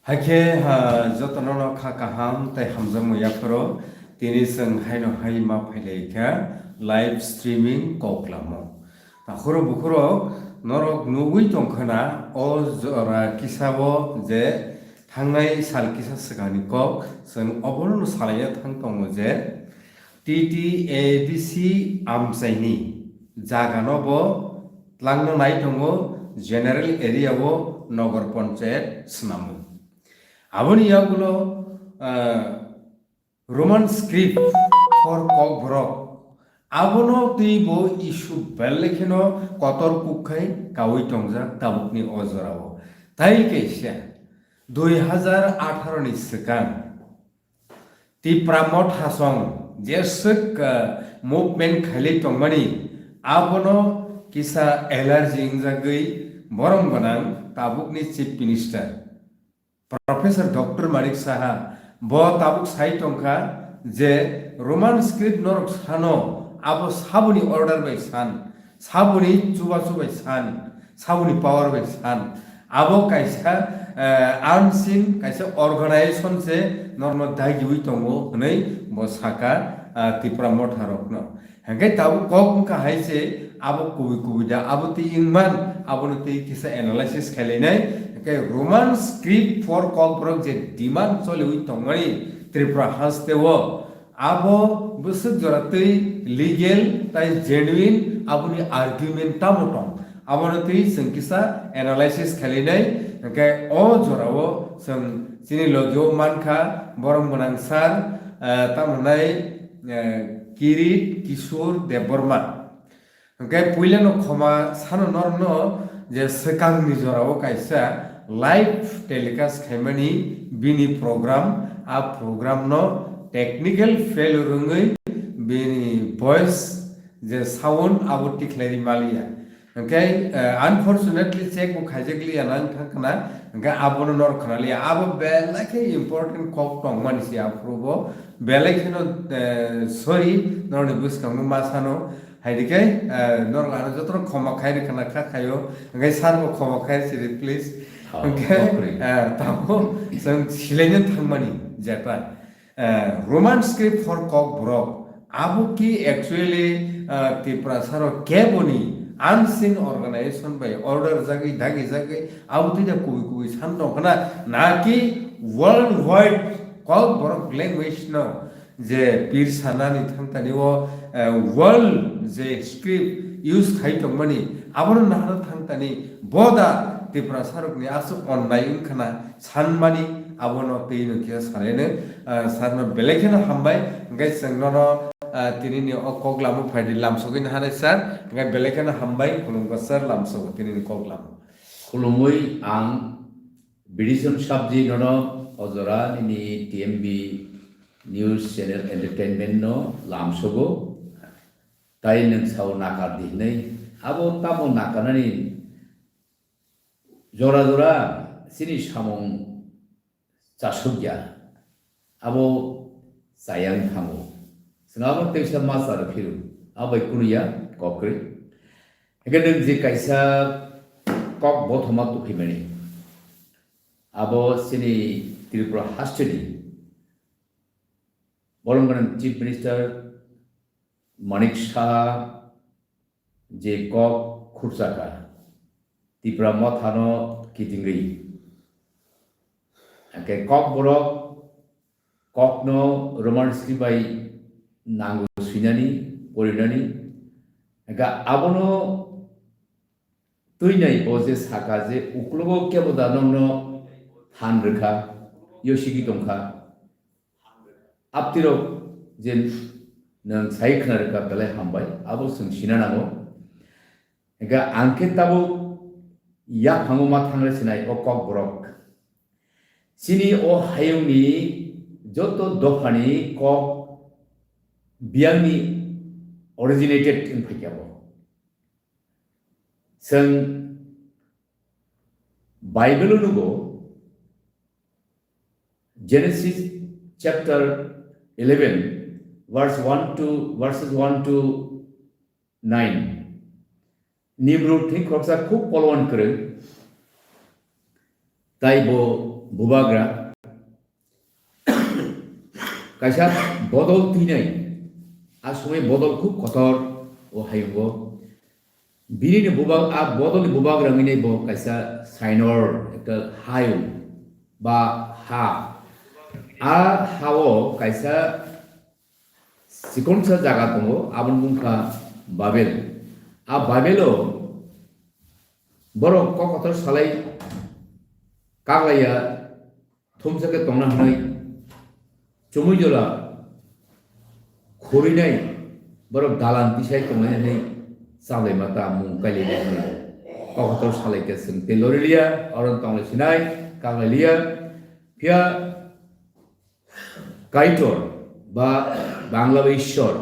Hake jotono kha kaham tai hamjang muyaforo tini seng haino haima phaileka live streaming koklamo. Horo bukhoro norok nugui tongkhana o jora kisabo je thangnai sal kisa sigani kok seng oborno salaya thang tongo je TTABC amsaini jagano bo tlangno nai tongo general area bo nogor panchayat snamu. Aboni yagulo Roman script for kogbrok abono tibo issue bellekhino kotor kukhai kawi tongja tabukni ojorao tai kesia 2018 ni sekang ti pramot hasong jesek movement khali tongmani abono kisa allergy ingjagui borong banang tabukni chief minister Professor Dr. Manik Saha bo tabuk sai tongkha je Roman script norok sano abo sabuni order by san sabuni chuba chubai san sabuni power by san abo kaisa unseen kaisa organization se normal dagi tongo nei bo saka tipra motharok no hangai tabu kok ka haise abo kubi da abo ti ingman abo no ti kisa analysis khalinai Roman script for kogbrok je demand chole ui tongmani Tripura hastewo abo busuk joratei legal tai genuine aboni argument tamotong abono tei sengkisa analysis khalinai ke o jorao seng sini logyo mankha borong bonang sar tamonai Kirit Kishore Deborma ke puileno khoma sano norno je sekang ni jorao kaisa live telecast khaimani bini program a program no technical failure rungai bini voice je sound abuti khlari malia okay unfortunately check ko khajekli anang thakna ga abono nor khnali abo belake important kok tong manisi aprobo belake no sorry nor ne buskang masano haidike nor ano jotro khoma khairi khana khayo ngai sarbo khoma khair siri please okay tamo sang silenya thangmani jata Roman script for kogbrok abo ki actually Tripura saro keboni unseen organization by order jagi dagi jagi abo tida kubi sando kana na ki worldwide kogbrok language no je pir sanani thangtani o world je script use khai tongmani abo na thangtani boda Tripura saruk ni asu online khana sanmani abono teino kia sarene sarna belekena hambai ngai sengnono tinini koklamu faidi lamsogin hane sar ngai belekena hambai kunungka sar lamsogo tinini koklamu kulumui ang bidison sabji nono ojora nini TMB news channel entertainment no lamsogo tai nang sau nakar dihnai abo tamo nakanani jora sini samong jasugya abo sayang thango sengabo teisa masar phiru abai kuria kokri egadeng je kaisa kok bothoma tu phimeni abo sini Tripura hasteni bolongan chief minister Manik Saha je kok khursaka Tripura mothano kitingri ke kok borok kok no Roman script by nango swinani porinani ga abono tuinai bose sakaje uklobo keboda nongno hanrkha yoshigi tongkha aptiro jen nang sai khnarka bele hambai abo sungsina nango ga angke tabo ya phangoma thangre sinai o kok borok sini o hayungni joto dofani kok biangni originated in phakabo seng Bible nugo Genesis chapter 11 verses 1 to 9 Nimrod thik khoksa khub polwan kre taibo bubagra kaisa bodol tinai asumai bodol khub kotor o hayungo bini ni bubag a bodol ni bubagra ngine bo kaisa sainor ekta hayung ba ha a hawo kaisa sikonsa jaga tongo abon bungkha babel a babelo borok kokotor salai kaglaya thumsake tongna hanai chumujola khorinai borok dalan tisai tongnai nei salai mata mung kaile nei kokotor salai ke sing telorilia oron tongle sinai kaglalia pia kaitor বা বাংলা ঈশ্বর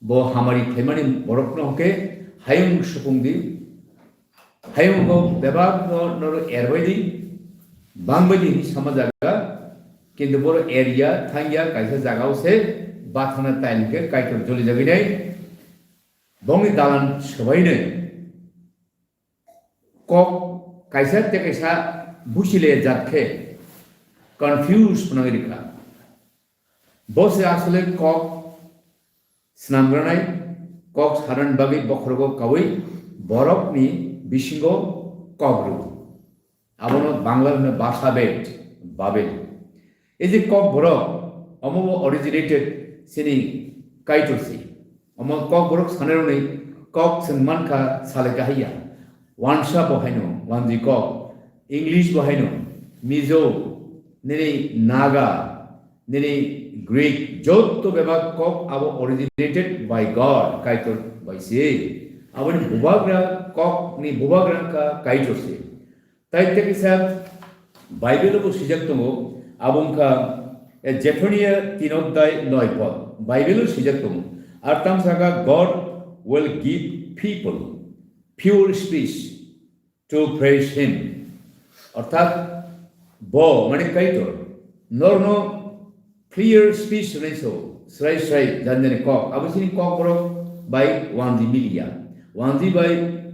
ব হামারি থেমানি বরফ নহকে হায়ং সুপুংদি হায়ং ব বেবাগ নর এরবাইদি বাংবাইদি সামা জায়গা কিন্তু বড় এরিয়া থাঙ্গিয়া কাইসা জায়গাও সে বাথানা টাইমকে কাইতর চলে যাবি নাই বংনি দালান সবাই নেই কক কাইসা তে কাইসা বুঝিলে যাচ্ছে কনফিউজ পনাগিরিকা বসে আসলে কক স্নামগ্রানাই কক সারান বাগি বখরগ কাউই বরফনি বিশিঙ্গ কগরু আবনো বাংলা ভাষা বেট বাবেল এই যে কক বরফ অমব অরিজিনেটেড সিনি কাইটরসি অম কক বরফ সানের নেই কক সন্মানখা সালে কাহিয়া ওয়ানসা বহাইনো ওয়ানজি কক ইংলিশ বহাইনো মিজো নেই নাগা নেই Greek jotto bebag kok abo originated by God kaitor by se abo ni bubagra kok ni bubagra ka kaitor se tai teki sab Bible bo sijak tongo abong ka Zephaniah 3 অধ্যায় 9 পদ Bible sijak tongo ar tam saga God will give people pure speech to praise him অর্থাৎ bo মানে kaitor norno clear speech reso srai janjani kok abusini kok bro by wanzi milia wanzi by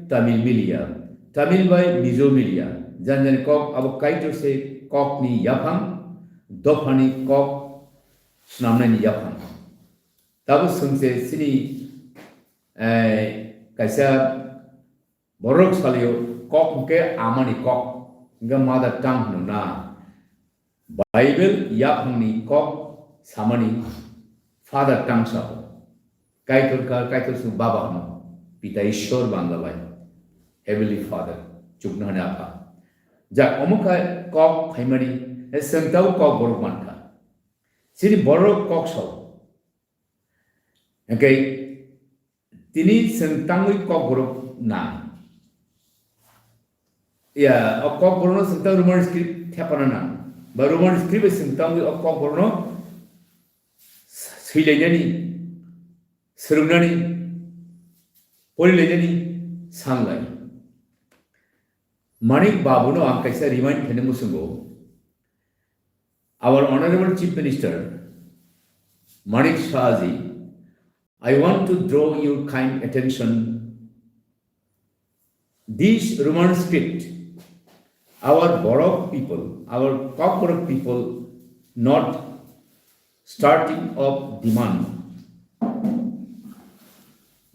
tamil by mizo milia janjani kok abu kaito se kok ni yaphang dofani kok snamna ni yaphang tabu sungse sini kaisa borok salio kok ke amani kok ga mother tongue no na Bible yaphang ni kok samani father tongue sa kaitor su baba no pita ishwar bangla bai heavenly father chukna ne apa ja omuka kok khaimani sentau kok borok manka sini borok kok so okay tini sentangui kok borok na ya kok borok sentau roman script thapana na ba roman script sentangui kok borok Hilainyani, Serungnani, Polilenyani, Sanglai. Manik Babuno Ankaisa remind Kenemusungo, our Honorable Chief Minister, Manik Shahaji, I want to draw your kind attention. This Roman script, our Borok people, our Kokborok people, not starting of demand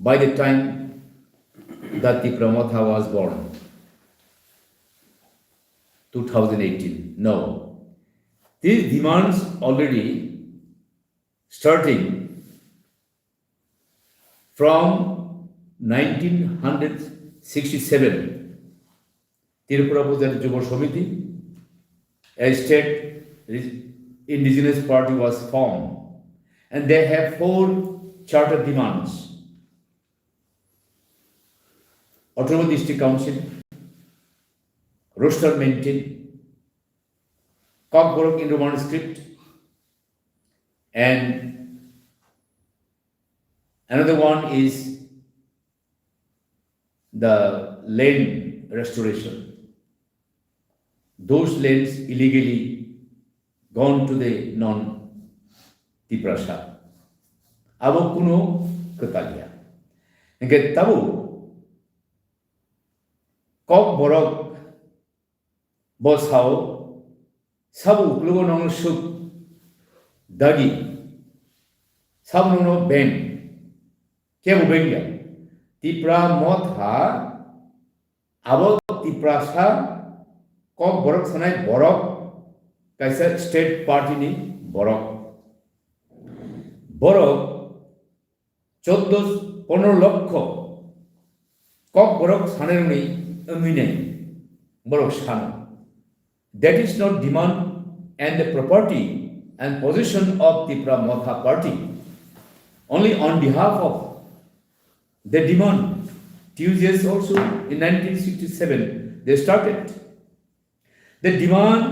by the time that the Pramotha was born 2018 no these demands already starting from 1967 Tirupura Pujar Jubo Samiti a state indigenous party was formed and they have 4 charter demands. Autonomous District Council, roster maintained, Kokborok in Roman script, and another one is the land restoration. Those lands illegally gone to the non-Tiprasha. Abo kuno ketalia. Engke tabu kok borok bosau sabu uklugo nong suk dagi sabu nong beng kebu bengya tipra mot ha abo tipra sa kok borok sanai borok kaisa state party ni borok borok 14-15 লক্ষ cock borok saner ni amine borok san. That is not demand and the property and possession of Tipra Motha party. Only on behalf of the demand. Tuesdays also in 1967 they started. The demand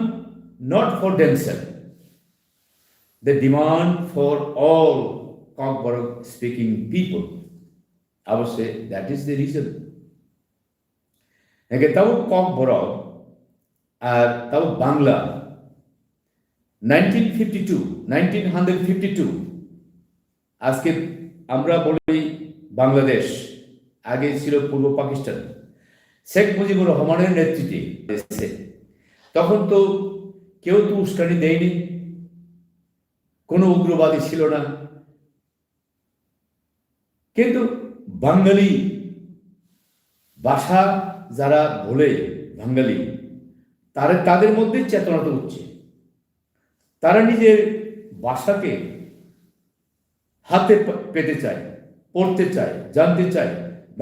not for themselves. The demand for all Kokborok speaking people. I would say that is the reason. Again, tau Kokborok আর তাও বাংলা 1952 আজকে আমরা বলি বাংলাদেশ, আগে ছিল পূর্ব পাকিস্তান। শেখ মুজিবুর রহমানের নেতৃত্বে এসেছে, তখন তো কেউ তো উস্কানি দেয়নি, কোনো উগ্রবাদী ছিল না, কিন্তু বাঙালি ভাষা যারা বলে বাঙালি তাদের মধ্যে চেতনাটা উঠছে, তারা নিজের ভাষাকে হাতে পেতে চায়, পড়তে চায়, জানতে চায়,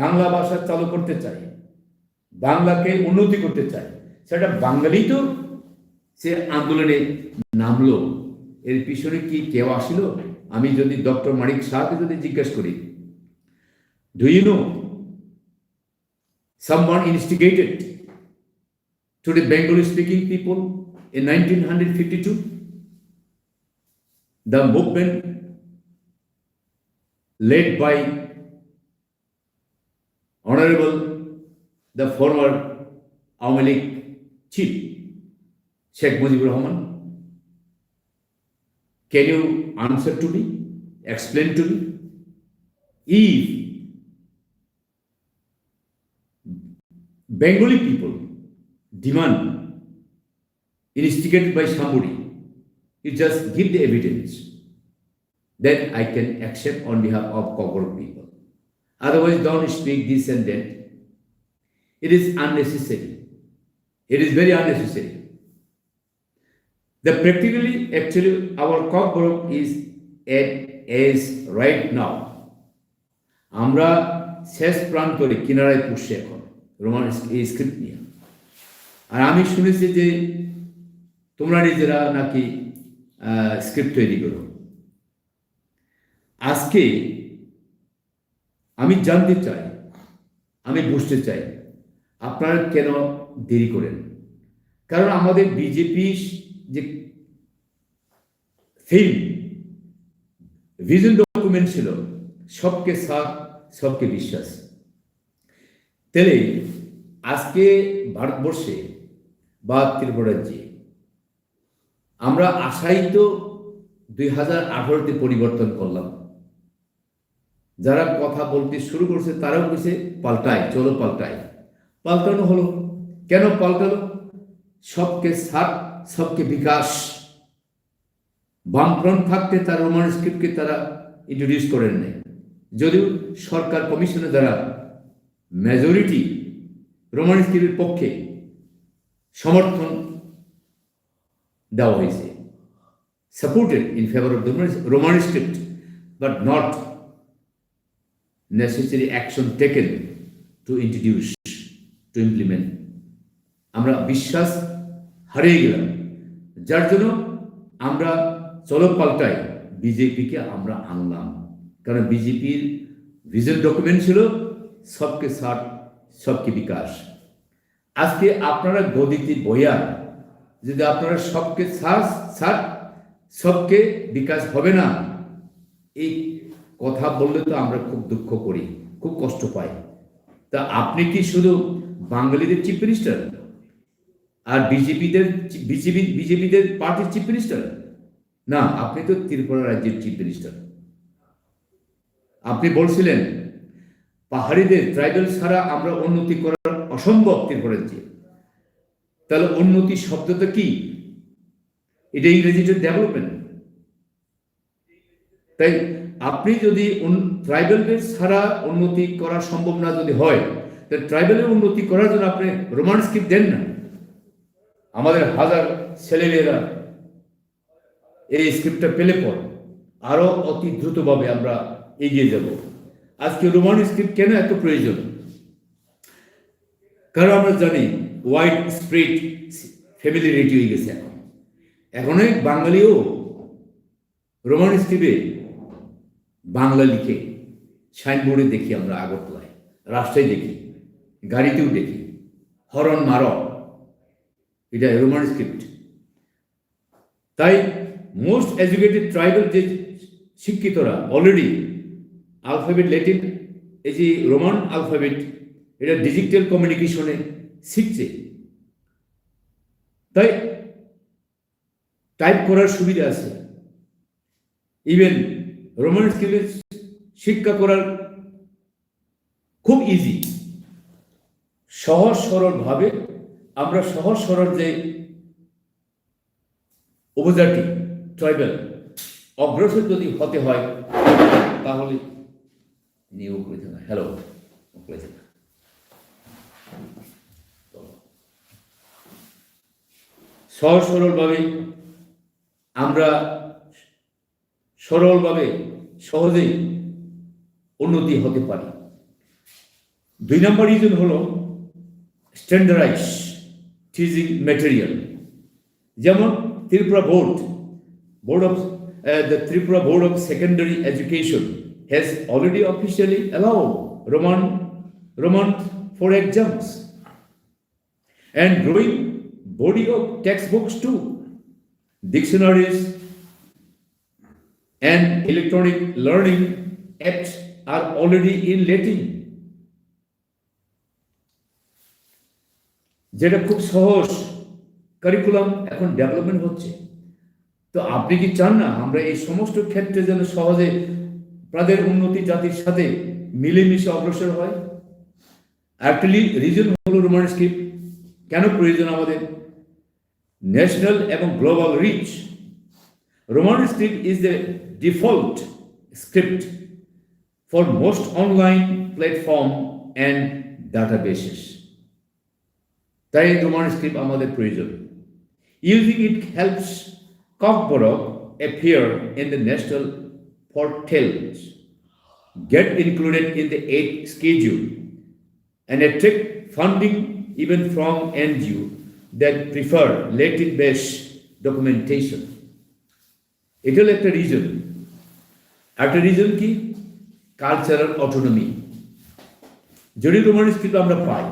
বাংলা ভাষা চালু করতে চায়, বাংলাকে উন্নতি করতে চায়। সেটা বাঙালি তো সে আন্দোলনে নামলো, এর পিছনে কি কেউ আসিল? আমি যদি ডক্টর মানিক শাহকে যদি জিজ্ঞেস করি, do you know someone instigated to the Bengali speaking people in 1952? The movement led by Honorable the former Awami League chief Sheikh Mujibur Rahman. Can you answer to me? Explain to me. If Bengali people demand instigated by somebody, you just give the evidence, then I can accept on behalf of Kokborok people. Otherwise, don't speak this and that. It is unnecessary. It is very unnecessary. The practically, actually, our Kokborok is at as right now. আমরা শেষ প্রান্তরে কিনারায় পুষছে এখন Roman এই script নিয়ে। আর আমি শুনেছি যে তোমরা নিজেরা নাকি স্ক্রিপ্ট তৈরি করো। আজকে আমি জানতে চাই, আমি বুঝতে চাই আপনারা কেন দেরি করেন। কারণ আমাদের বিজেপি যে ফিল্ম ভিজন ডকুমেন্ট ছিল সবকে সাথ সবকে বিশ্বাস, তাহলে আজকে ভারতবর্ষে বা ত্রিপুরা রাজ্যে আমরা আশায়িত 2018-তে পরিবর্তন করলাম। যারা কথা বলতে শুরু করছে তারাও বলছে পাল্টায়, চলো পাল্টায়। পাল্টানো হলো, কেন পাল্টালো? সবকে সাথ সবকে বিকাশ। বামফ্রন্ট থাকতে তারা রোমান স্ক্রিপ্টকে তারা ইন্ট্রোডিউস করেন নাই, যদিও সরকার কমিশনে দ্বারা মেজরিটি রোমান স্ক্রিপ্টের পক্ষে সমর্থন দেওয়া হয়েছে, supported in favor of the Roman script, but not necessary action taken to introduce, to implement. আমরা বিশ্বাস হারিয়ে গেলাম, যার জন্য আমরা চলো পাল্টাই বিজেপিকে আমরা আনলাম। কারণ বিজেপির ভিজন ডকুমেন্ট ছিল সবকে সাথ সবকে বিকাশ। আজকে আপনারা গদিতে বইয়া যদি আপনারা সবকে সাথ সবকে বিকাশ হবে না, এই কথা বললে তো আমরা খুব দুঃখ করি, খুব কষ্ট পাই। তা আপনি কি শুধু বাঙালিদের চিফ মিনিস্টার আর বিজেপিদের পার্টির চিফ মিনিস্টার? না, আপনি তো ত্রিপুরা রাজ্যের চিফ মিনিস্টার। আপনি বলছিলেন পাহাড়িদের ট্রাইবেল ছাড়া আমরা উন্নতি করার অসম্ভব ত্রিপুরা রাজ্যে। তাহলে উন্নতি শব্দটা কি? এটা ইংরেজিতে ডেভেলপমেন্ট। তাই আপনি যদি ট্রাইবেলদের ছাড়া উন্নতি করা সম্ভব না যদি হয়, তাহলে ট্রাইবেলের উন্নতি করার জন্য আপনি রোমান স্ক্রিপ্ট দেন না। আমাদের হাজার ছেলেমেয়েরা এই স্ক্রিপ্টটা পেলে পর আরো অতি দ্রুতভাবে আমরা এগিয়ে যাব। আজকে রোমান স্ক্রিপ্ট কেন এত প্রয়োজন? কারণ আমরা জানি ওয়াইড স্প্রেড ফ্যামিলিয়ারিটি হয়ে গেছে। এখন অনেক বাঙালিও রোমান স্ক্রিপ্টে বাংলা লিখে সাইনবোর্ডে দেখি, আমরা আগরতলায়, রাস্তায় দেখি, গাড়িতেও দেখি, হরন মার, এটা রোমান স্ক্রিপ্ট। তাই মোস্ট এডুকেটেড ট্রাইবাল যে শিক্ষিতরা অলরেডি আলফাবেট ল্যাটিন, এই যে রোমান আলফাবেট, এটা ডিজিটাল কমিউনিকেশনে শিখছে। তাই টাইপ করার সুবিধা আছে। ইভেন রোমান স্ক্রিপ্টে শিক্ষা করার খুব ইজি, সহজ সরল ভাবে আমরা সহজ সরল যে উপজাতি ট্রাইবেল অগ্রসর যদি হতে হয়, তাহলে নিয়োগ করেছে না, হ্যালো করেছে না, সহজ সরলভাবে আমরা সরলভাবে সহজেই উন্নতি হতে পারি। 2 নম্বর রিজন হলো স্ট্যান্ডার্ডাইজ টিচিং ম্যাটেরিয়াল। যেমন Tripura board of secondary education has already officially allowed Roman for exams, and growing body of textbooks too, dictionaries and electronic learning apps are already in Latin, যেটা খুব সহজ কারিকুলাম এখন development হচ্ছে। তো আপনি কি চান না আমরা এই সমস্ত ক্ষেত্রে যেন সহজে তাদের উন্নতি জাতির সাথে মিলেমিশে অগ্রসর হয়? অ্যাকচুয়ালি রিজন হলো রোমান স্ক্রিপ্ট কেন প্রয়োজন আমাদের? ন্যাশনাল এবং global reach. Roman script is the default script for most online platform and databases. তাই রোমান স্ক্রিপ্ট আমাদের প্রয়োজন। Using it helps Cockburrock appear in the national portals, get included in the aid schedule, and attract funding even from NGO that prefer Latin-based documentation. এটা হলো একটা reason. একটা reason কি? Cultural autonomy. যদি Roman script আমরা পাই,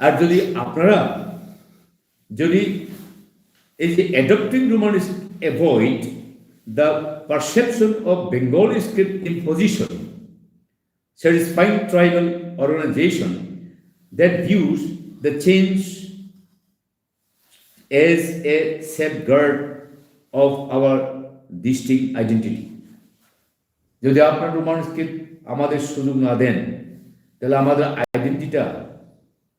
আর যদি আপনারা যদি is adopting Roman avoid the perception of Bengali script imposition, satisfying tribal organization that views the change as a safeguard of our distinct identity. যদি আপনার রোমান স্ক্রিপ্ট আমাদের সুযোগ না দেন, তাহলে আমাদের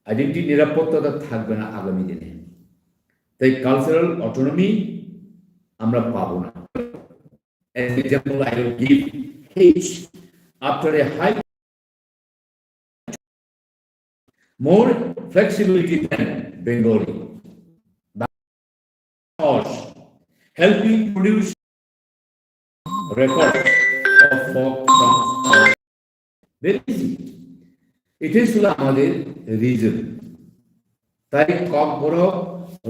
আইডেন্টিটি নিরাপত্তা থাকবে না আগামী দিনে। তাই কালচারাল অটোনমি আমরা পাবো না। An example I will give is after a high more flexibility than Bengali, helping produce records of folk songs. Very easy. It is আমাদের রিজন। তাই ককবরক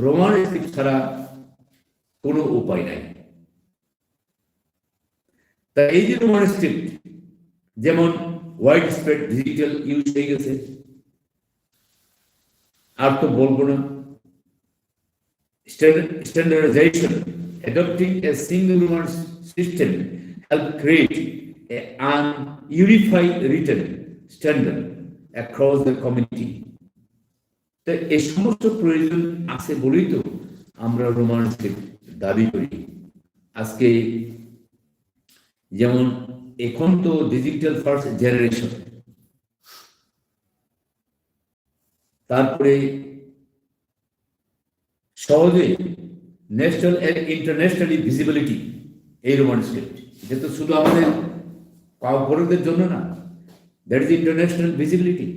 রোমান স্ক্রিপ্ট ছাড়া কোনো উপায় নাই। তাই এই যে রোমান স্ক্রিপ্ট যেমন ওয়াইড স্প্রেড ডিজিটাল ইউজ হয়ে গেছে, আর তো বলবো না। Standardisation, adopting a single Roman system help create an unified written standard across the community. তো এই সমস্ত প্রয়োজন আছে বলেই তো আমরা রোমান স্ক্রিপ্ট দাবি করি। আজকে যেমন এখন তো ডিজিটাল ফার্স্ট জেনারেশন, তারপরে সহজে ন্যাশনাল এন্ড ইন্টারন্যাশনালি ভিজিবিলিটি এই রোমান স্ক্রিপ্ট, এটা তো শুধু আমাদের কাউপরদের জন্য না, দ্যাট ইজ ইন্টারন্যাশনাল ভিজিবিলিটি।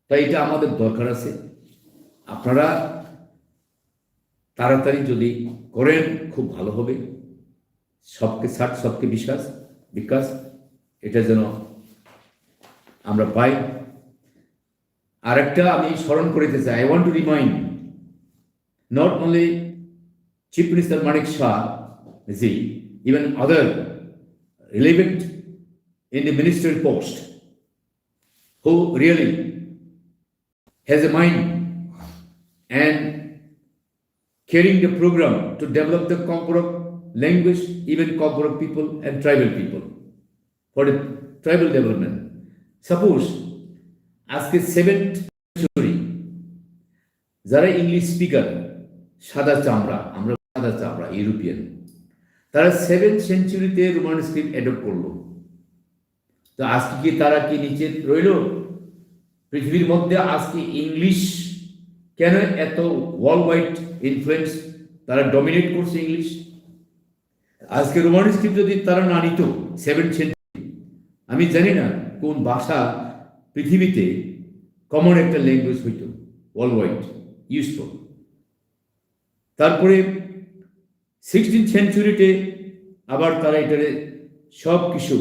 তাই এটা আমাদের দরকার আছে। আপনারা তাড়াতাড়ি যদি করেন খুব ভালো হবে। সবকে সাথ সবকে বিশ্বাস বিকাশ, এটা যেন আমরা পাই। আর একটা আমি স্মরণ করিতে চাই, I want to remind not only Chief Minister Manik Shah ji, even other relevant in the ministerial post who really has a mind and carrying the program to develop the Kokorok language, even Kokorok people and tribal people for the tribal development. Suppose আজকে 7th century যারা English speaker, সাদা চামড়া, আমরা সাদা চামড়া European, তারা 7th সেঞ্চুরিতে Roman script adopt করলো। তো আজকে কি তারা কি নিচে রইল পৃথিবীর মধ্যে? আজকে ইংলিশ কেন এত ওয়ার্ল্ড ওয়াইড ইনফ্লুয়েন্স, তারা ডমিনেট করছে ইংলিশ। আজকে রোমান স্ক্রিপ্ট যদি তারা না নিত 7th সেঞ্চুরি, আমি জানি না কোন ভাষা পৃথিবীতে কমন একটা ল্যাঙ্গুয়েজ হইত ওয়ার্ল্ড ওয়াইড ইউজফুল। তারপরে 16th সেঞ্চুরিতে আবার তারা এটারে সব কিছু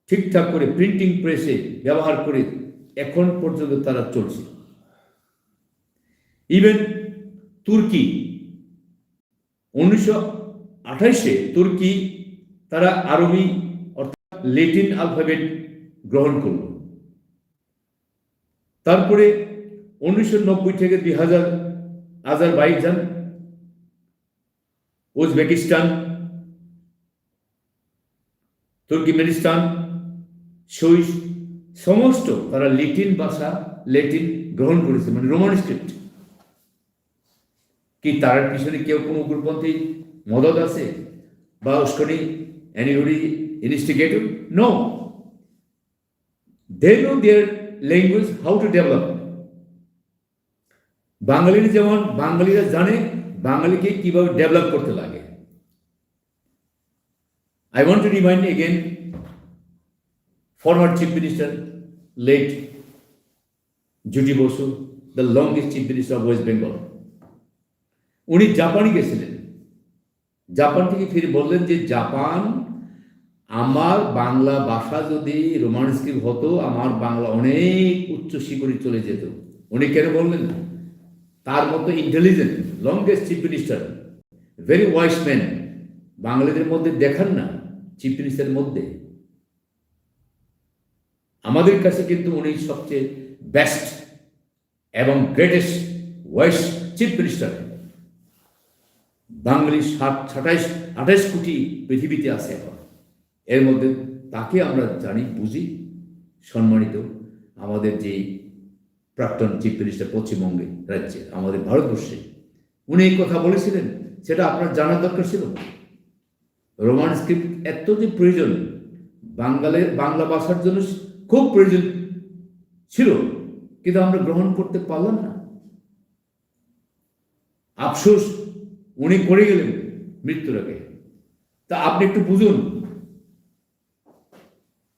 ঠিকঠাক করে প্রিন্টিং প্রেসে ব্যবহার করে এখন পর্যন্ত তারা চলছে। ইভেন তুর্কি 1928-এ তুর্কি তারা আরবি অর্থাৎ ল্যাটিন অ্যালফাবেট গ্রহণ করল। তারপরে 1990 থেকে 2000 আজারবাইজান, উজবেকিস্তান, তুর্কমেনিস্তান, সুইস সমস্ত তারা ল্যাটিন ভাষা ল্যাটিন গ্রহণ করেছে, মানে রোমান স্ক্রিপ্ট। কি তার পিছনে কেউ কোনো উগ্রপন্থী মদত আছে বা উস্কানি anybody instigator? No, they know their language how to develop. বাঙালিরা যেমন বাঙালিরা জানে বাঙালিকে কিভাবে ডেভেলপ করতে লাগে। I want to remind again former Chief Minister, late Juti Bosu, the longest Chief Minister of West Bengal. উনি জাপানে গেছিলেন, জাপান থেকে ফিরে বললেন যে জাপান, আমার বাংলা ভাষা যদি রোমান স্ক্রিপ্ট হতো আমার বাংলা অনেক উচ্চ শিখরে চলে যেত। উনি কেন বললেন? তার মতো intelligent longest chief minister, very wise man বাঙালিদের মধ্যে দেখান না, চিফ মিনিস্টারের মধ্যে। আমাদের কাছে কিন্তু উনি সবচেয়ে বেস্ট এবং গ্রেটেস্ট ওয়াইস চিফ মিনিস্টার। বাঙালি 28 কোটি পৃথিবীতে আছে এখন, এর মধ্যে তাকে আমরা জানি বুঝি সম্মানিত আমাদের যে প্রাক্তন চিফ মিনিস্টার পশ্চিমবঙ্গে রাজ্যে আমাদের ভারতবর্ষে, উনি এই কথা বলেছিলেন, সেটা আপনার জানার দরকার ছিল। রোমান স্ক্রিপ্ট এত যে প্রয়োজন বাংলা ভাষার জন্য খুব প্রয়োজন ছিল, কিন্তু আমরা গ্রহণ করতে পারলাম না। আফসোস, উনি পড়ে গেলেন মৃত্যুর আগে। তা আপনি একটু বুঝুন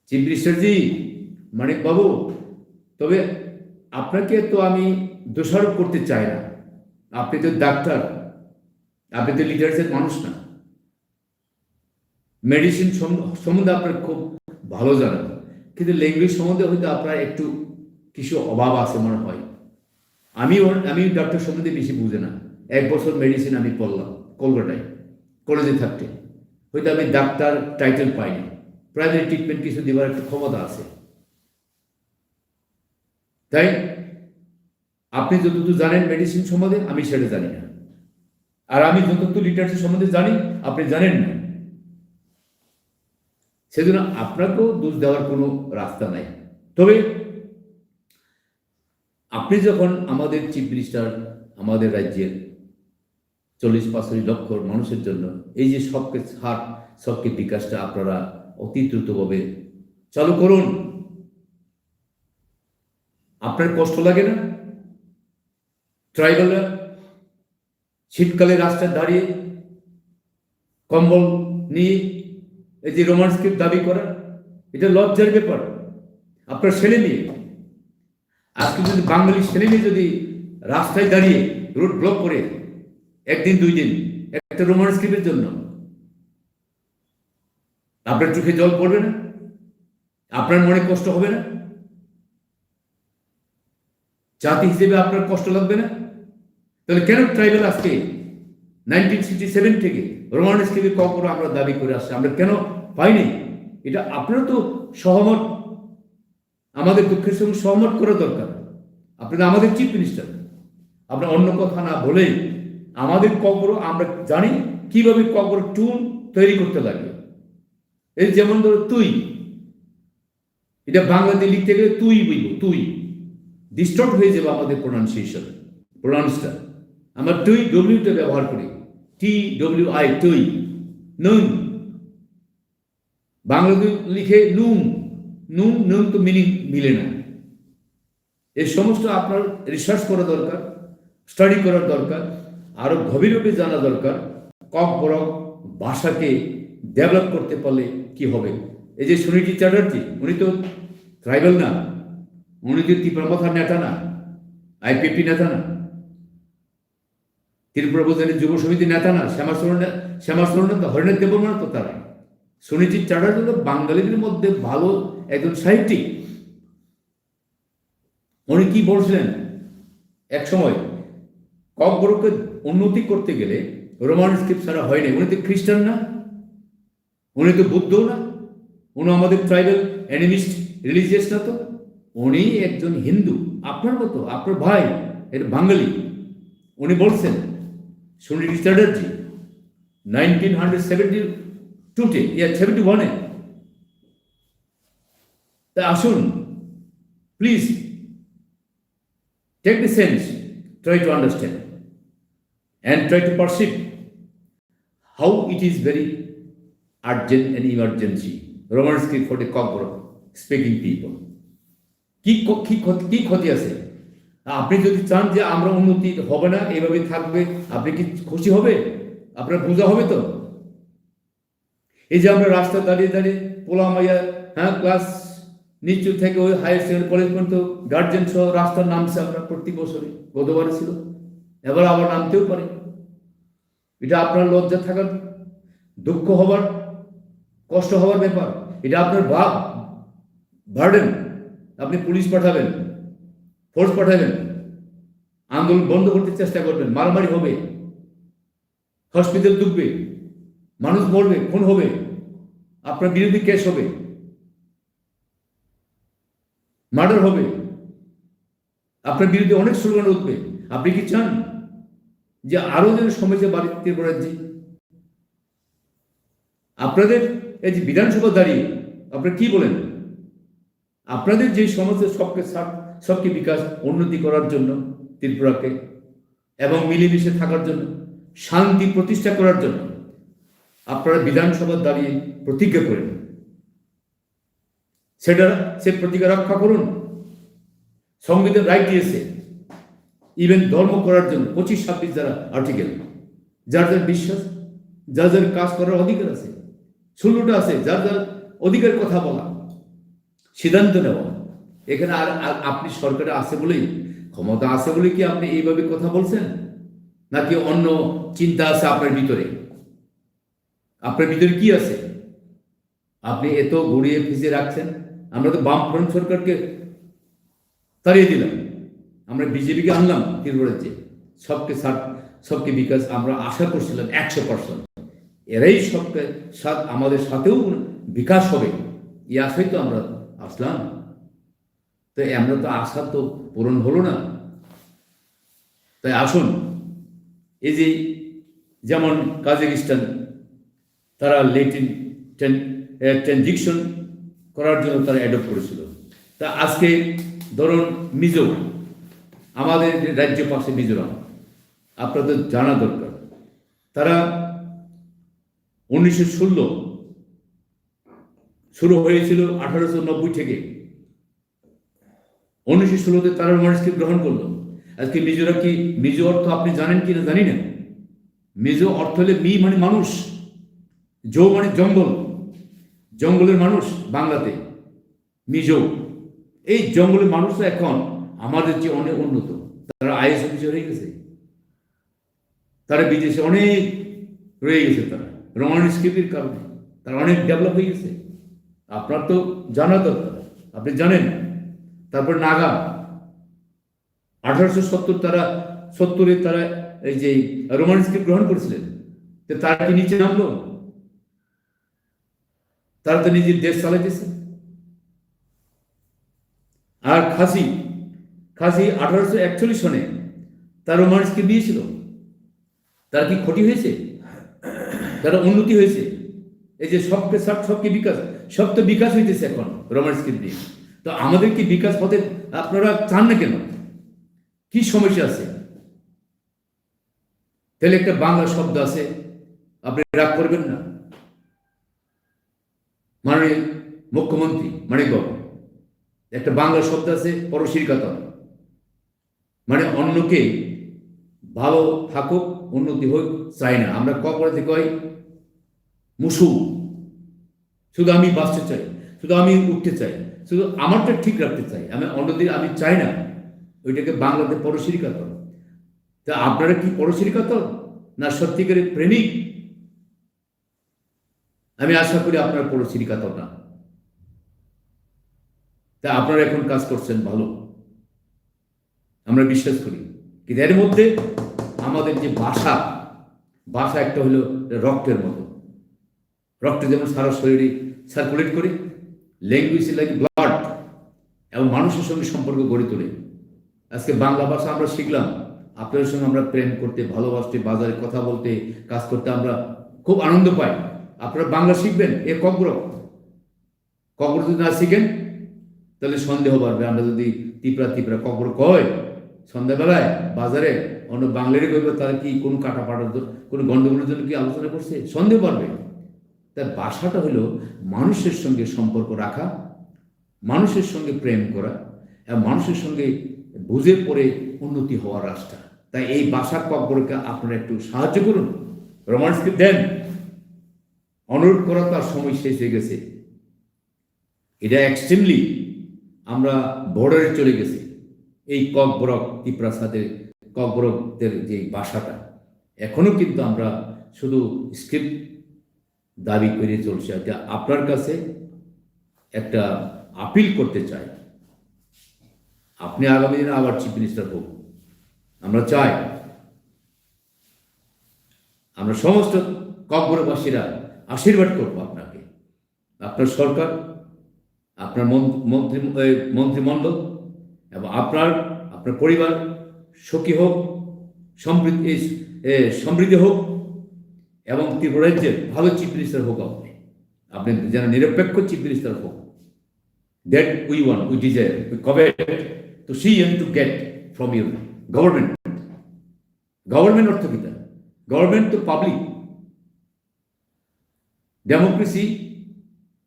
চিফ মিনিস্টারজি, মানিক বাবু, তবে আপনাকে তো আমি দোষারোপ করতে চাই না, আপনি তো ডাক্তার, আপনি তো লিটারেচার মানুষ না, মেডিসিন সম্বন্ধে আপনার খুব ভালো জানেন, কিন্তু ল্যাঙ্গুয়েজ সম্বন্ধে হয়তো আপনার একটু কিছু অভাব আছে মনে হয়। আমি ডাক্তার সম্বন্ধে বেশি বুঝে না। 1 বছর মেডিসিন আমি পড়লাম কলকাতায় কলেজে থাকতে, হয়তো আমি ডাক্তার টাইটেল পাইনি, প্রাইমারি ট্রিটমেন্ট কিছু দেওয়ার একটা ক্ষমতা আছে। তাই আপনি যতটুকু জানেন মেডিসিন সম্বন্ধে আমি সেটা জানি না, আর আমি যতটুকু লিটারেচার সম্বন্ধে জানি আপনি জানেন না। সেজন্য আপনাকেও দোষ দেওয়ার কোনো রাস্তা নাই। তবে আপনি যখন আমাদের চিফ মিনিস্টার, আমাদের রাজ্যের 40-45 লক্ষ মানুষের জন্য এই যে সবকে বিকাশটা আপনারা অতি দ্রুতভাবে চালু করুন, আপনার কষ্ট লাগে না? ট্রাইবালরা শীতকালে রাস্তায় দাঁড়িয়ে কম্বল নিয়ে এই যে রোমান স্ক্রিপ্ট দাবি করা, এটা লজ্জার ব্যাপার। আপনার ছেলে মেয়ে, আজকে যদি বাঙালি ছেলে মেয়ে যদি রাস্তায় দাঁড়িয়ে রোড ব্লক করে একদিন দুই দিন একটা রোমান স্ক্রিপ্টের জন্য, আপনার চোখে জল পড়বে না? আপনার মনে কষ্ট হবে না? জাতি হিসেবে আপনার কষ্ট লাগবে না? তাহলে কেন ট্রাইবাল আজকে 1967 থেকে রোমান স্ক্রিপ্টে কখনো আমরা দাবি করে আসছি, আমরা কেন পাইনি? এটা আপনারা তো সহমত, আমাদের দুঃখের সঙ্গে সহমত করা দরকার। আপনারা আমাদের চিফ মিনিস্টার, আপনার অন্য কথা না বলে আমাদের কবর আমরা জানি কিভাবে কবর টুল তৈরি করতে লাগে। এই যেমন ধরো তুই, এটা বাংলাতে লিখতে গেলে তুই বুঝবো, তুই ডিস্টর্ট হয়ে যাবে আমাদের প্রোনাউন্সটা। আমরা তুই ডব্লিউটা ব্যবহার করি, TWI, তুই। নুন বাংলাতে লিখে নুন, নুন নুন তো মিনিং মিলে না। এই সমস্ত আপনার রিসার্চ করা দরকার, স্টাডি করার দরকার, আরো গভীরভাবে জানা দরকার। কক বরক ভাষাকে ডেভেলপ করতে পারলে কি হবে। এই যে সুনীতি চ্যাটার্জি, উনি তো ট্রাইবাল না, উনি তো ত্রিপুরা নেতা না, IPP নেতা না, ত্রিপুরা প্রদেশের যুব সমিতির নেতা না, শ্যামাচরণ নেতা, হরিনাথ দেববর্মা তো তারা। সুনীতি চ্যাটার্জি হল বাঙালিদের মধ্যে ভালো একজন সাহিত্যিক। উনি কি বলছিলেন এক সময়, ককবরককে উন্নতি করতে গেলে রোমান স্ক্রিপ্ট ছাড়া হয়নি। উনি তো খ্রিস্টান না, উনি তো বুদ্ধ না, উনি আমাদের ট্রাইবাল অ্যানিমিস্ট রিলিজিয়াস না তো, উনি একজন হিন্দু আপনার মতো, আপনার ভাই, এটা বাঙালি। উনি বলছেন, সুনীতি চ্যাটার্জি 1971 তা আসুন please take the sense, try to understand and try to perceive how it is very urgent and emergency Roman script for the Kokborok speaking people. কি ক্ষতি আছে? আপনি যদি চান যে আমরা উন্নতি হবে না, এইভাবে থাকবে, আপনি কি খুশি হবে? আপনার বোঝা হবে তো? এই যে আমরা রাস্তা দাঁড়িয়ে দাঁড়িয়ে পোলামাইয়া, ক্লাস নিচু থেকে ওই হায়ার সেকেন্ডারি কলেজ পর্যন্ত গার্জেন সহ রাস্তার নামছে আমরা প্রতি বছরে, গতবার ছিল, এবার আবার নামতেও পারে। এটা আপনার লজ্জা থাকার, দুঃখ হবার, কষ্ট হবার ব্যাপার। এটা আপনার বার্ডেন। আপনি পুলিশ পাঠাবেন, ফোর্স পাঠাবেন, আন্দোলন বন্ধ করতে চেষ্টা করবেন, মারামারি হবে, হসপিটাল ডুববে, মানুষ মরবে, খুন হবে, আপনার বিরোধী কেস হবে, মার্ডার হবে, আপনার বিরুদ্ধে অনেক স্লোগান উঠবে। আপনি কি চান যে আরো যেন সমস্যা বাড়িতে রাজ্যে? আপনাদের এই যে বিধানসভা দাঁড়িয়ে আপনারা কি বলেন? আপনাদের যে সমস্ত সবকে বিকাশ উন্নতি করার জন্য ত্রিপুরাকে, এবং মিলেমিশে থাকার জন্য, শান্তি প্রতিষ্ঠা করার জন্য আপনারা বিধানসভা দাঁড়িয়ে প্রতিজ্ঞা করেন, সে প্রতিজ্ঞা রক্ষা করুন। সংবিধান রাইট দিয়েছে ইভেন ধর্ম করার জন্য 25-26 যারা আর্টিকেল, যার যার বিশ্বাস, যার যার কাজ করার অধিকার আছে, 16টা আছে যার যার অধিকার কথা বলা, সিদ্ধান্ত নেওয়া। এখানে আর আপনি সরকারে আছে বলেই, ক্ষমতা আছে বলে কি আপনি এইভাবে কথা বলছেন, নাকি অন্য চিন্তা আছে আপনার ভিতরে? আপনার ভিতরে কি আছে? আপনি এত ঘুরিয়ে ফিজিয়ে রাখছেন। আমরা তো বামফ্রন্ট সরকারকে তাড়িয়ে দিলাম, আমরা বিজেপিকে আনলাম ত্রিপুরা রাজ্যে, সবকে বিকাশ আমরা আশা করছিলাম 100%, এরাই সবকে আমাদের সাথেও বিকাশ হবে, এই আশাই তো আমরা আসলাম। তো আমরা তো আশা তো পূরণ হলো না। তাই আসুন, এই যে যেমন কাজাকিস্তান, তারা লেটিন ট্রানজিকশন করার জন্য তারা অ্যাডপ্ট করেছিল। তা আজকে ধরুন মিজোরাম, আমাদের রাজ্য পাশে মিজোরাম, আপনাদের জানা দরকার, তারা 1916 শুরু হয়েছিল 1890 থেকে। 1916-তে তারা রোমান স্ক্রিপ্ট গ্রহণ করলো। আজকে মিজোরাম কি, মিজো অর্থ আপনি জানেন কি না জানি না, মিজো অর্থ হলে মি মানে মানুষ, জো মানে জঙ্গল, জঙ্গলের মানুষ বাংলাতে মিজো। এই জঙ্গলের মানুষরা এখন আমাদের চেয়ে অনেক উন্নত, তারা আইএস অফিসার হয়ে গেছে, তারা বিদেশে অনেক রয়ে গেছে, তারা রোমান স্ক্রিপ্টের কারণে তারা অনেক ডেভেলপ হয়ে গেছে। আপনার তো জানা দরকার, আপনি জানেন। তারপর নাগা 1870 তারা 70-এ তারা এই যে রোমান স্ক্রিপ্ট গ্রহণ করেছিলেন, তো তারা কি নিচে নামলো? তারা তো নিজের দেশ চালাইতেছে। আর খাসি 1841 সনে তার রোমান স্ক্রিপ্ট দিয়েছিল, তার কি ক্ষতি হয়েছে? তারা উন্নতি হয়েছে। এই যে সবকে বিকাশ, সব তো বিকাশ হইতেছে এখন রোমান স্ক্রিপ্ট দিয়ে। তো আমাদের কি বিকাশ পথে আপনারা চান না কেন? কি সমস্যা আছে? তাহলে একটা বাংলা শব্দ আছে, আপনি রাগ করবেন না। মাননীয় মুখ্যমন্ত্রী মানিকবাবু, একটা বাংলা শব্দ আছে পরশির কাতর, মানে অন্যকে ভালো থাকুক, উন্নতি হোক চাই না। আমরা কপড়ে থেকে কই মুসু, শুধু আমি বাঁচতে চাই, শুধু আমি উঠতে চাই, শুধু আমারটা ঠিক রাখতে চাই, আমি অন্যদের আমি চাই না। ওইটাকে বাংলাতে পরশির কাতর। তা আপনারা কি পরশির কাতর না সত্যিকারের প্রেমিক? আমি আশা করি আপনারা পরশির কাতর না। তা আপনারা এখন কাজ করছেন ভালো, আমরা বিশ্বাস করি। কিন্তু এর মধ্যে আমাদের যে ভাষা একটা হলো রক্তের মতো, রক্ত যেমন সারা শরীরে সার্কুলেট করে, ল্যাঙ্গুয়েজ লাইক ব্লাড, এবং মানুষের সঙ্গে সম্পর্ক গড়ে তোলে। আজকে বাংলা ভাষা আমরা শিখলাম, আপনাদের সঙ্গে আমরা প্রেম করতে, ভালোবাসতে, বাজারে কথা বলতে, কাজ করতে আমরা খুব আনন্দ পাই। আপনারা বাংলা শিখবেন, এ কগ্র যদি না শিখেন তাহলে সন্দেহ বাড়বে। আমরা যদি তিপড়া কগ্র কয় সন্ধ্যাবেলায় বাজারে, অন্য বাংলারই কইবে, তারা কি কোনো কাটাপাটার কোনো গন্ডগোলের জন্য কি আলোচনা করছে? সন্দেহ বাড়বে। তার ভাষাটা হলো মানুষের সঙ্গে সম্পর্ক রাখা, মানুষের সঙ্গে প্রেম করা, এবং মানুষের সঙ্গে বুঝে পড়ে উন্নতি হওয়ার রাস্তা। তাই এই ভাষা কগ্রকে আপনারা একটু সাহায্য করুন, রোমান্সকে দেন। অনুরোধ করা তার সময় শেষ হয়ে গেছে। এটা এক্সট্রিমলি আমরা বর্ডারে চলে গেছি। এই ককবরক তিপ্রাসাদের ককবরকদের যে ভাষাটা, এখনো কিন্তু আমরা শুধু স্ক্রিপ্ট দাবি করে চলছে। আপনার কাছে একটা আপিল করতে চাই, আপনি আগামী দিনে আবার চিফ মিনিস্টার হোক, আমরা চাই। আমরা সমস্ত ককবরকবাসীরা আশীর্বাদ করবো আপনাকে, আপনার সরকার, আপনার মন্ত্রিমণ্ডল, এবং আপনার পরিবার সুখী হোক, সমৃদ্ধি হোক, এবং ত্রিপুরা রাজ্যের ভালো চিফ মিনিস্টার হোক। আপনি যেন নিরপেক্ষ চিফ মিনিস্টার হোক। That we want, we desire, we covet to see and to get from your government. Government অর্থ কি? গভর্নমেন্ট তো public, democracy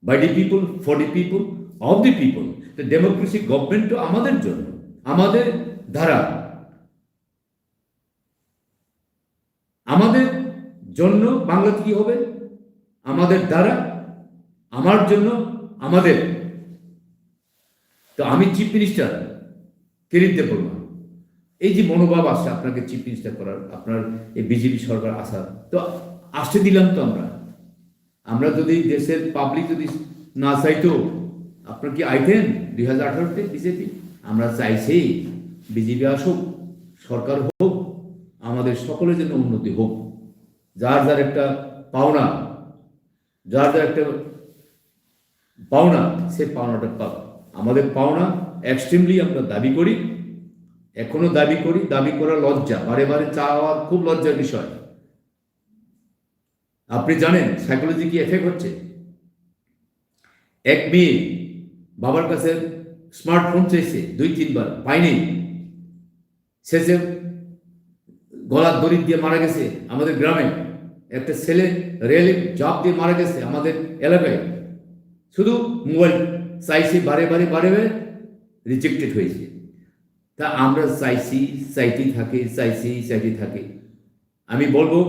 by the people, for the people, of the people. তো democracy government তো আমাদের জন্য, আমাদের দ্বারা, আমাদের জন্য। বাংলাতে কি হবে? আমাদের দ্বারা, আমার জন্য, আমাদের। তো আমি চিফ মিনিস্টার কেরিতে বলবো, এই যে মনোভাব আসছে আপনাকে চিফ মিনিস্টার করার, আপনার এই বিজেপি সরকার আসার, তো আসতে দিলাম তো আমরা যদি দেশের পাবলিক যদি না চাইতো, আপনার কি আইতেন 2018-তে বিজেপি? আমরা চাইছি বিজেপি আসুক, সরকার হোক, আমাদের সকলের জন্য উন্নতি হোক। যার যার একটা পাওনা, সে পাওনাটা পাক। আমাদের পাওনা এক্সট্রিমলি আমরা দাবি করি, এখনো দাবি করি। দাবি করা লজ্জা, বারে বারে চাওয়া খুব লজ্জার বিষয়। আপনি জানেন সাইকোলজি কি এফেক্ট হচ্ছে? এক মেয়ে বাবার কাছে স্মার্টফোন চাইছে 2-3 বার, পায়নি। শেষে গলার দড়ি দিয়ে মারা গেছে আমাদের গ্রামে। একটা ছেলে রেলে জাপ দিয়ে মারা গেছে আমাদের এলাকায়, শুধু মোবাইল চাইছে, বারে বারে রিজেক্টেড হয়েছে। তা আমরা চাইতেই থাকি। আমি বলবো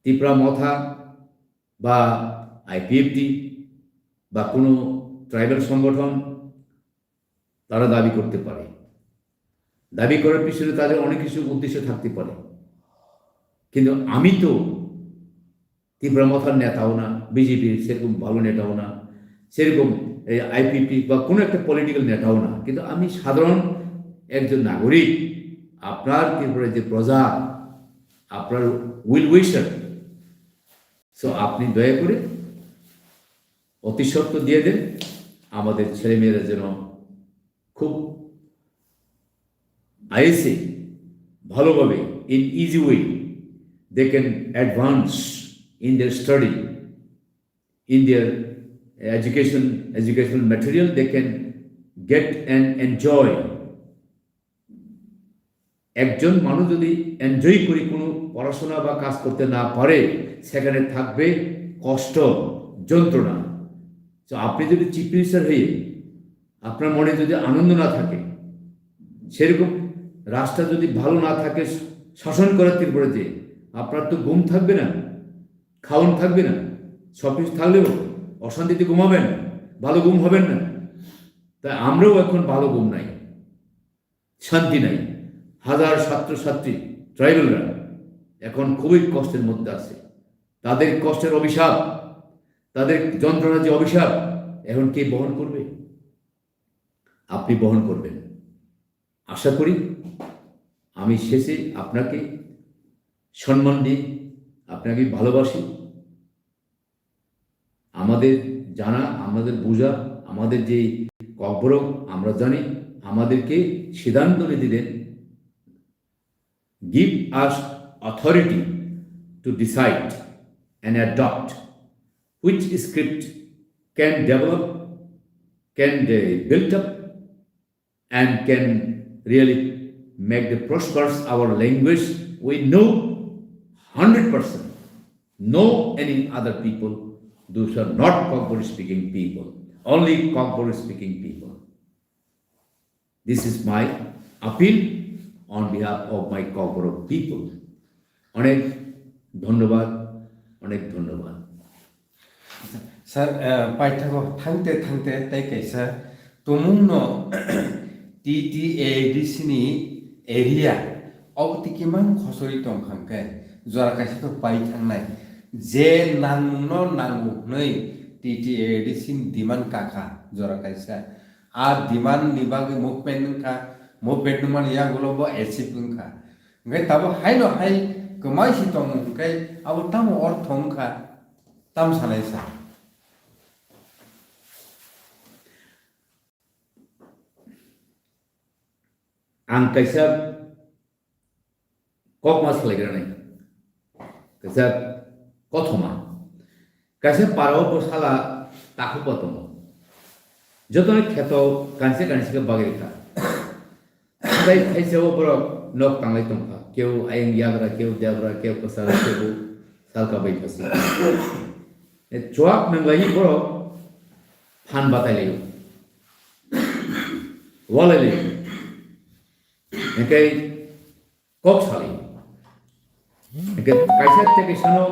ত্রিপুরা মথা বা আইপিএফটি বা কোনো ট্রাইবাল সংগঠন তারা দাবি করতে পারে। দাবি করার পিছনে তাদের অনেক কিছু উদ্দেশ্য থাকতে পারে, কিন্তু আমি তো ত্রিপুরা মথার নেতাও না, বিজেপির সেরকম ভালো নেতাও না, সেরকম এই আইপিপি বা কোনো একটা পলিটিক্যাল নেতাও না, কিন্তু আমি সাধারণ একজন নাগরিক, আপনার ত্রিপুরার যে প্রজা, আপনার উইল উইশার। সো আপনি দয়া করে অতি সত্ত্ব দিয়ে দেন, আমাদের ছেলেমেয়েরা যেন খুব আইসে ভালোভাবে in easy way they can advance in their study, in their educational material, they can get and enjoy. একজন মানুষ যদি এনজয় করে কোনো পড়াশোনা বা কাজ করতে না পারে, সেখানে থাকবে কষ্ট, যন্ত্রণা। তো আপনি যদি চিফ মিনিস্টার হয়ে আপনার মনে যদি আনন্দ না থাকে, সেরকম রাষ্ট্র যদি ভালো না থাকে, শাসন করার ত্রিপুরাতে আপনার তো ঘুম থাকবে না, খাওয়ান থাকবে না, সব কিছু থাকলেও অশান্তিতে ঘুমাবেন, ভালো ঘুম হবেন না। তাই আমরাও এখন ভালো ঘুম নাই, শান্তি নাই। হাজার ছাত্রছাত্রী ট্রাইবেলরা এখন খুবই কষ্টের মধ্যে আছে। তাদের কষ্টের অভিশাপ, তাদের যন্ত্রণার যে অভিশাপ, এখন কে বহন করবে? আপনি বহন করবেন আশা করি। আমি শেষে আপনাকে সম্মান দিই, আপনাকে ভালোবাসি। আমাদের জানা, আমাদের বোঝা, আমাদের যে কবরক আমরা জানি, আমাদেরকে সিদ্ধান্ত নিতে দেন। Give us authority to decide and adopt which script can develop, can build up and can really make the prosperous our language. We know 100%, no any other people, those are not Kokbori speaking people, only Kokbori speaking people. This is my appeal on behalf of my Kokboro people. অনেক ধন্যবাদ, অনেক ধন্যবাদ। Sir পাইথাগো থাংতে থাংতে তাই কাইসা তমুংনো TTADCनि area अबतिकिमान खसरि दंखांखाय जरा काइसाखौ पाइ थांनाय जे नांनो नांगौ नै TTADCनि दिमान काका जरा काइसा आ दिमान निबागै मुभमेन्ट नुमान यागुलोबो एसिप नखा ओंखाय ताबो हाइनो हाइ गमाइसि दं ओंखाय आबो ताम अर्थ ओंखा ताम सानायसा Ang kaisa kok mas legrane kaisa kothoma kaisa paro bosala taku potomo jotone kheto kanse ke bagir kha tai kaisa obro nok tanglai tongkha keu ayeng yagra keu devra keu kosala keu salka bai phasi e chuak nanglai bro phan batai leyo wala leyo Engkay kok sali, engkay kaisa teke sano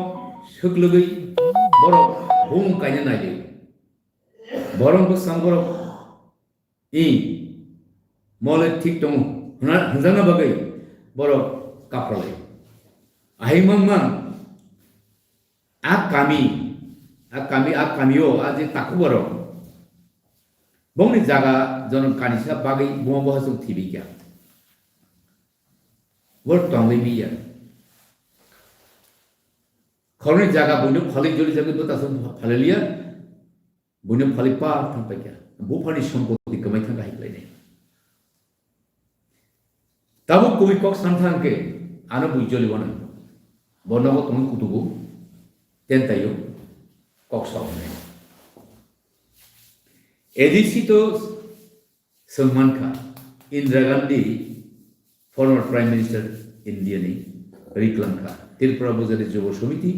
suklugui borok bung kanya naide, borong ko samborok mole tik tong hanjana bagai borok kaprale, ahimang kamiyo aje taku borok, bongni jaga jonon kanisa bagai bunga bahasung tibi kya. Work tongli biya. Khorni jaga buno phali joli jaga to tasum phalelia buno phali pa thampai kya. Bu phani sampoti kamai thang kai lai nei. Tabu koi kok santhang ke ana bui joli bana. Bono ko tong kutubu tentayo kok saw nei. ADC to Salman Khan, Indira Gandhi, former Prime Minister India ne Riklanka, Tripura Bozari Jogo Samiti,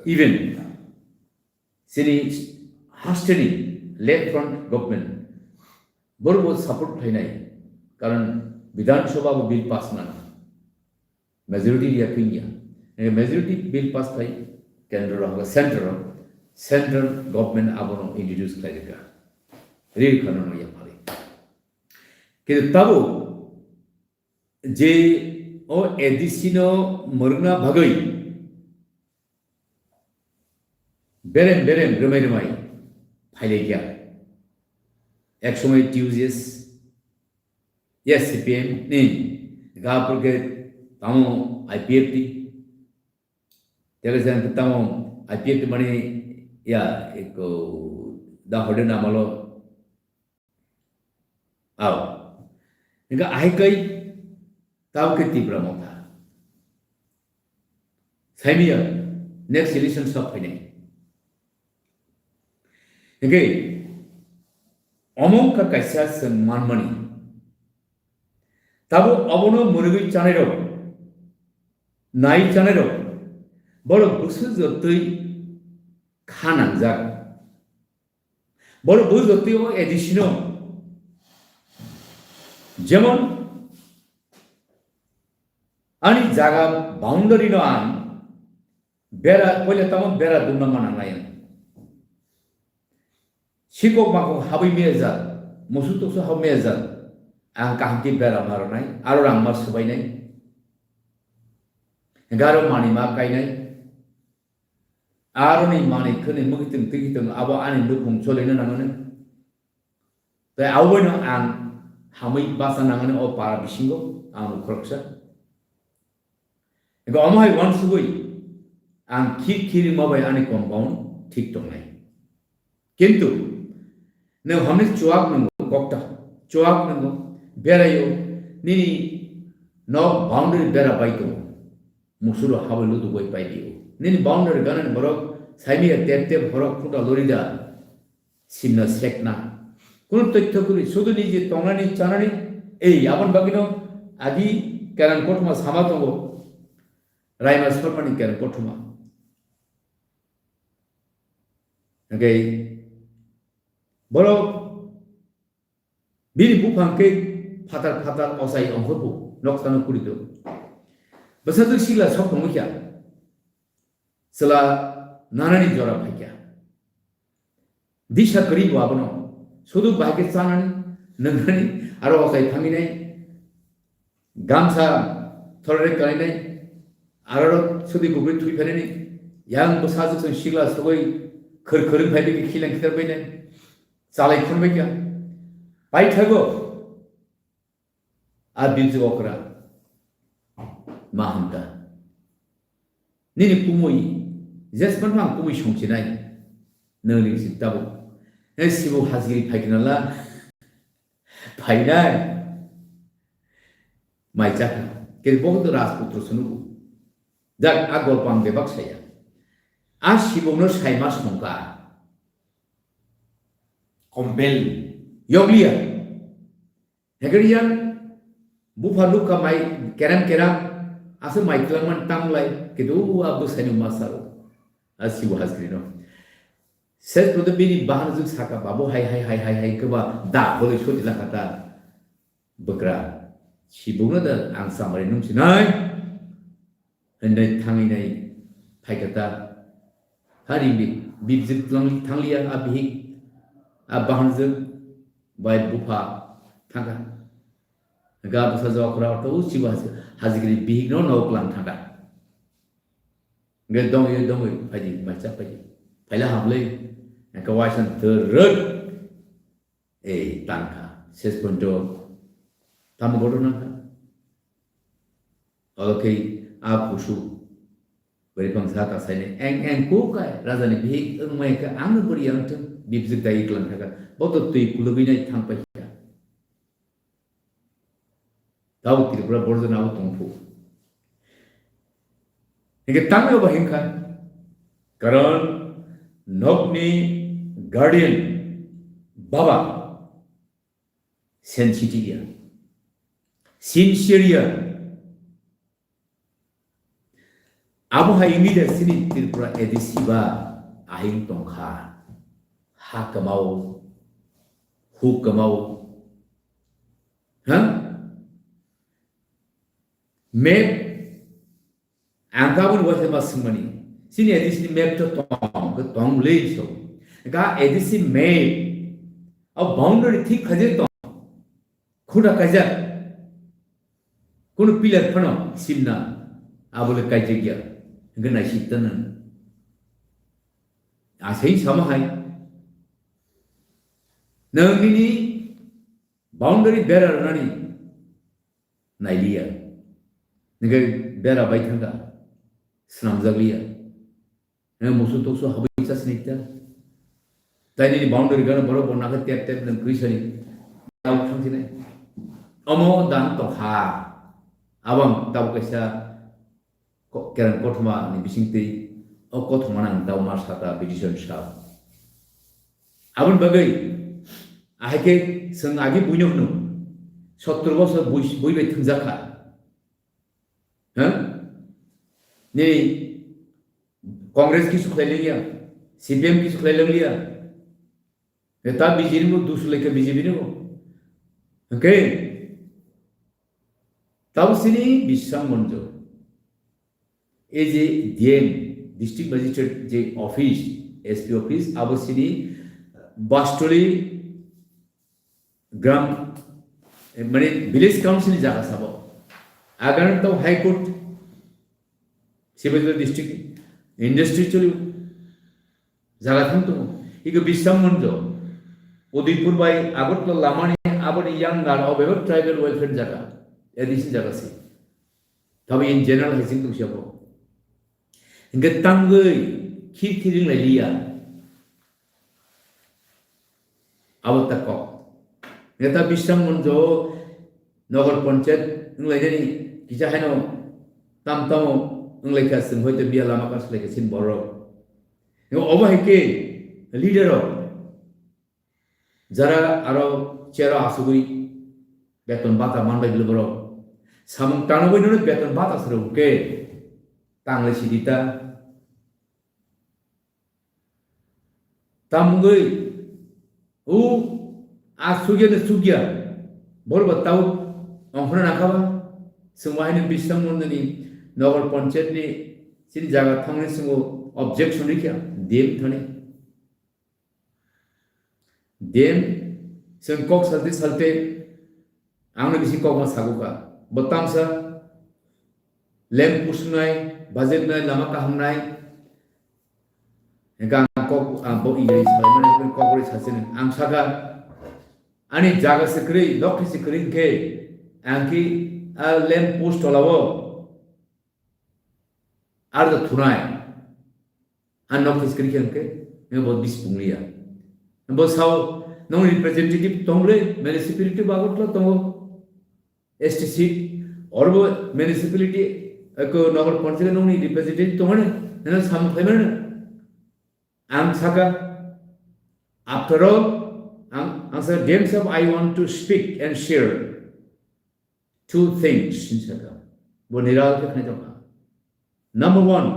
even Sini Hasteni left front government, Borbo support Hainai, Karan Vidhan Sabha bill pass na majority ya Kenya, majority bill pass by Canada central government abono introduce kalaika real kanon ya phale কিন্তু তাবো যে ও এডিসিনো মরনা ভাগই বেরেম বেরেম রমাই রমাই ফাইলে গিয়া এক সময় টিউজিএস yes CPM ni gapur ke tamo IPFT तेरे से तमाम IPFT मने या एक दा होडे नामलो आओ इनका आई कई ताव के तीव्र मोथा सैमिया नेक्स्ट इलेक्शन सब फैने इनके अमों का कैसा सम्मान मनी तब अबनो मुर्गी चानेरो नाई चानेरो बड़ो बुसु जतई खाना जाग बड़ो बुसु जतई ओ एडिशनो जेमन आनी जागा बाउंडरी नो आन बेरा पहिले तम बेरा दुन्न माना नायन सिको माको हाबै मेजा मुसु तसु हाब मेजा आं काहति बेरा मारनाय आरो रां मार सबायनाय गारो मानि मा गायनाय आरो नै मानि खने मुगितों तिगितों आबो आनि लुखुं चलेनो नाङानो दा आवबोनो आं हामै बासा नाङानो अ पारा बिसिंगो आं खरकसा एगो अमाय वान सुबै आं खिरि माबाय आनि कम्पाउन्ड ठीक दंनाय किन्तु नों हमने चुआक नंगौ गक्ता चुआक नंगौ बेरायो निनि न बाउंडरी बेरा बायतो मुसुरो हाबलु दुबई बायदियो निनि बाउंडरी गानन बरक साइमिया तेते बरक खुटा लरिदा सिमना सेकना कोन तथ्य कुरि सुदु निजे तंगानि चानानि ए याबन बागिनो आदि केरान कोठमा सामा दंगो रायमा सरमानि केरान कोठमा ओके बरक बिनि बुफांके फातार फातार असाई अंखरबो नक्सानो कुरिदो बसाजो सिला सब दंमोखिया सला नानानि जरा फाइया दिशा करी बाबनो सुदु बाके चानानि नंगनि आरो असाई थांगिनाय गामसा थररे कायनाय आरो सुदि गुबै थुइ फेरेनि यां बसाजो सिला सबै खरखर फाइबे खिलां खितर बैने चालाय खुनबाय क्या बायथागो आ बिजु अकरा माहमदा निनि कुमुई जेसपन मा कुमुई संचिनाय नोंनि सिताबो ए सिबो हाजिरि फाइगनाला फाइनाय माइजा के बहुत राजपुत्र सुनु जाक आगल पां बेबाक साया आ सिबोनो साइमा संका कम्पेल योगलिया हेगरियान बुफालु का माइ केराम आसे माइक्लामन तामलाय केदु आ बसाइनो मासारो आसिबो हाजग्रिनो सेस प्रद बिनि बाहान जु साका बाबो हाय गोबा दा बोलै सदिला खाता बग्रा सिबुनो दा आं सामारि नुसिनाय होननाय थाङैनाय फाइगता हारि बिबजित थांलिया आ बिहि आ बाहानजों बाय बुफा थांगा गा बसा जखरा तो सिबा हाजिग्रि बिहिनो नौक्लां थांगा गे दङ फाइदि माइचा फाइदि फाइला हाबलै का वाइसन थरद ए तांखा सेस पन्टो ताम गडना ओके आ पुसु बरिपं साका साइने एं को काय राजानि बिहि ओंमाय का आं बरि आंथ बिबजित दाइ क्लां थांगा बत तुइ कुलबिनाय थांबाय दाउ त्रिपुरा बर्जनाव दंफु इनके तांगो बहिंखा कारण नकनि गार्डियन बाबा सेंसिटिविया सिनसियरिया आबहा इमिदे सिनि त्रिपुरा एदिसिबा आहिं तंखा हा कमाओ हु कमाओ हाँ मैं ang kabun wa se mas mani sini edisi map to tong le so ga edisi map a boundary thik khaje to khuda kaja kono pillar phano simna abule kaje gya ngana shitan a sei sama hai nangini boundary bearer nani nailia nge bera baithanga snamjaglia ne musu tokso habai sa snita tani ni boundary gana baro bona ka tap tap nan krisani au thangsi ne amo dan to ha abang taw kaisa ko keran kothma ni bisingte o kothma nang taw mar sata petition sha abun bagai ahike sing agi bunyok no 70 বছর বইবে থংজাখা হ্যাঁ নে कांग्रेस की सुखलाई लिया CPM की सुखलाई लिया नेता BJP को दूसरे लेके बीजेपी ने को ओके तब सिनी बिस्साम मंजो ए जे डीएम डिस्ट्रिक्ट मजिस्ट्रेट जे ऑफिस एसपी ऑफिस अब सिनी बास्टोली ग्राम माने विलेज काउंसिल जागा साबो आगान तो high court civil district industry चली जागा थां तो इको बिस्साम मंजो उदयपुर बाय आगरतला लामानि आबनि यांगार अबेबो ट्राइबल वेलफेयर जागा एडिशन जागा से तब इन जनरल हाइजिंग तो सियाबो इंगे तांगै खिरखिरिं लाइलिया आबो तक नेता बिस्साम मंजो नगर पंचायत नलाइनि किजा हायनो तामतामो नलाइका जों हयतो बिया लामा कासलाइका सिन बर यो अबहायके लिडार যারা আরো চেরা আসুগই বেতন ভাতা মানবাই গেল বড় সামং টানবই নয় বেতন ভাতা সরকে তাংলে সিদিতা তামগই ও আসুগিয়া সুগিয়া বলবা তাও অংখনা নাখাবা সুমাইনি বিশ্বম মন্দনি নগর পঞ্চায়েত নি সিন জায়গা থাংনে সঙ্গ অবজেকশন রিখিয়া দেম থানে देन जों कक सालते सालते आंनो बिसि कक मा सागुका बतामसा लेम पुसनाय बाजेटनाय लामा काहामनाय गां कक बो इयै सालमाने ककरे सासेन आं सागा आनि जागा सेक्रे लक्ष्य सेक्रे के आंखि लेम पोस्ट हलावो आर द थुनाय आन लक्ष्य सेक्रे के ने बहुत बिस पुंगलिया बस हाउ नो रिप्रेजेंटेटिव तोंगले म्युनिसिपैलिटी बागोटला तोंगो एसटी सीट और वो म्युनिसिपैलिटी को नगर पंचायत नो रिप्रेजेंटेटिव तोंगने ने साम फैमन आम साका आफ्टर ऑल आं सर डेम्स ऑफ I want to speak and share two things इन साका वो निराल के खने तोंगा number 1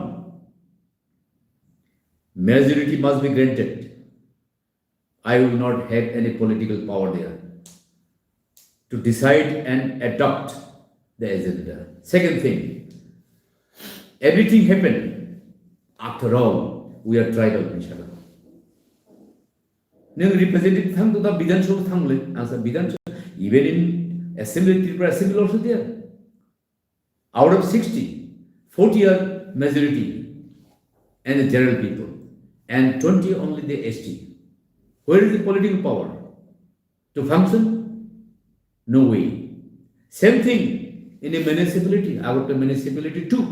majority must be granted I will not have any political power there to decide and adopt the agenda. Second thing, everything happened. After all, we are tribal inshallah. Neng representative thang to the Bidhan Sabha thang le, answer Bidhan Sabha. Even in assembly, Tripura assembly also there. Out of 60, 40 are majority and the general people, and 20 only the ST. Where is the political power to function? No way. Same thing in a municipality. Our municipality too.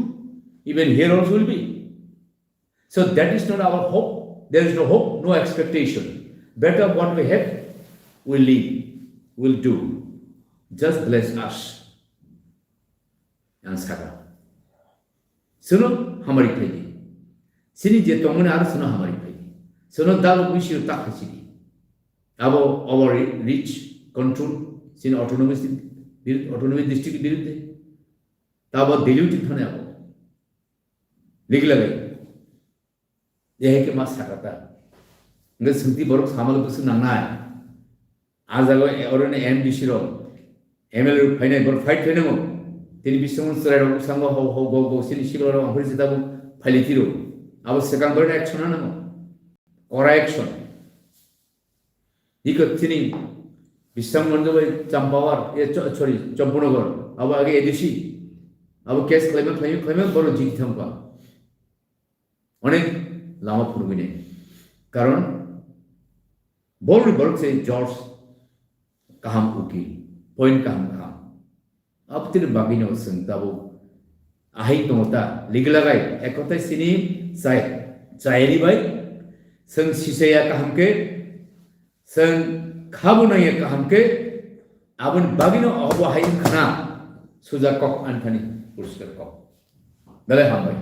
Even here also will be. So that is not our hope. There is no hope, no expectation. Better what we have, we'll live, we'll do. Just bless us. And Saka. Suno hamari phayi. Sini je tongone ar suno hamari phayi. Suno dalo wishiyo takhachidi. Abo our reach control sin autonomous district বিরুদ্ধে তাবো diluted থানে abo লিখলা গে এহে কে মাস সাকাতা nge sungti borok samal busu nangnai ajago orone MDC ro MLA ফাইনাই বড় fight ফাইনামো tini bisung serai rok sango ho go sini siglo rok hori sitabu falitiru abo sekang bor action namo ora action ikut tini bisang mondo bai champawar sorry champunogor abo age edisi abo case claim bor jiti thamba অনেক লামা ফুরবিনে কারণ বড় বড় সে George কাহাম উকি point কাহাম কাহাম আপতির বাগিনো সন্তাবো আহি তমতা লিগলাগাই একতাই সিনি চাই চাইরি by song সিসায়া কাহামকে song খাবুনায়া কাহামকে আবন বাগিনো of হাইন খানা সুজা cock আনখানি পুরস্কার cock দালে হামবাই